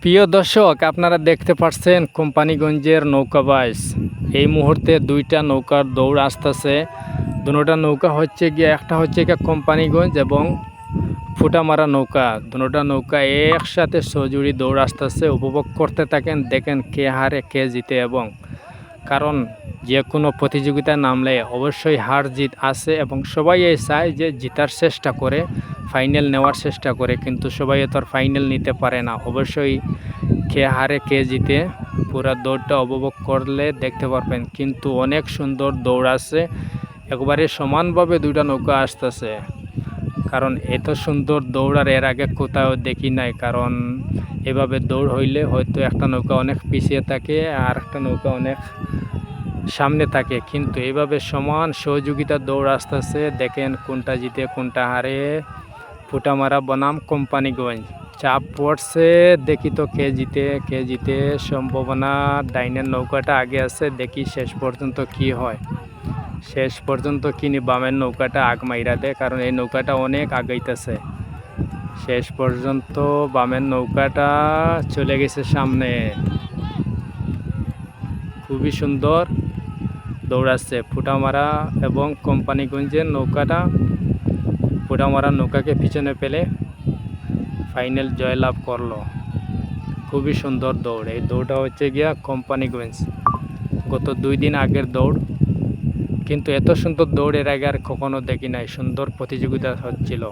প্রিয় দর্শক, আপনারা দেখতে পাচ্ছেন কোম্পানিগঞ্জের নৌকা বাইচ। এই মুহূর্তে দুইটা নৌকার দৌড় আসতেছে। দুটা নৌকা হচ্ছে গিয়ে, একটা হচ্ছে গিয়ে কোম্পানিগঞ্জ এবং ফুটামারা নৌকা। দুটা নৌকা একসাথে সজুড়ি দৌড় আসতেছে। উপভোগ করতে থাকেন, দেখেন কে হারে কে জিতে। এবং কারণ যে কোনো প্রতিযোগিতায় নামলে অবশ্যই হার জিত আছে এবং সবাই চায় যে জিতার চেষ্টা করে, ফাইনাল নেওয়ার চেষ্টা করে, কিন্তু সবাই তো আর ফাইনাল নিতে পারে না। অবশ্যই কে হারে কে জিতে পুরো দৌড়টা উপভোগ করলে দেখতে পারবেন। কিন্তু অনেক সুন্দর দৌড় আছে, একবারে সমানভাবে দুইটা নৌকা আসতেছে। কারণ এত সুন্দর দৌড় আর এর আগে কোথাও দেখি নাই। কারণ এভাবে দৌড় হইলে হয়তো একটা নৌকা অনেক পিছিয়ে থাকে আর একটা নৌকা অনেক সামনে থাকে, কিন্তু এইভাবে সমান সহযোগিতার দৌড় আসতেছে। দেখেন কোনটা জিতে কোনটা হারে। ফুটামারা বনাম কোম্পানিগঞ্জ চাপ পড়ছে, দেখি তো কে জিতে। সম্ভাবনা ডাইনের নৌকাটা আগে আছে, দেখি শেষ পর্যন্ত কি হয়। শেষ পর্যন্ত কিনি বামের নৌকাটা আগ মাইরা দেয়, কারণ এই নৌকাটা অনেক আগাইতেছে। শেষ পর্যন্ত বামের নৌকাটা চলে গেছে সামনে। খুবই সুন্দর দৌড়াচ্ছে ফুটামারা এবং কোম্পানিগঞ্জের নৌকাটা। ফুটামারা নৌকাকে পিছনে পেলে ফাইনাল জয়লাভ করলো। খুবই সুন্দর দৌড়। এই দৌড়টা হচ্ছে গিয়া কোম্পানিগঞ্জ, গত 2 দিন আগের দৌড়। কিন্তু এত সুন্দর দৌড় এর আগে আর কখনো দেখি নাই। সুন্দর প্রতিযোগিতা হচ্ছিল।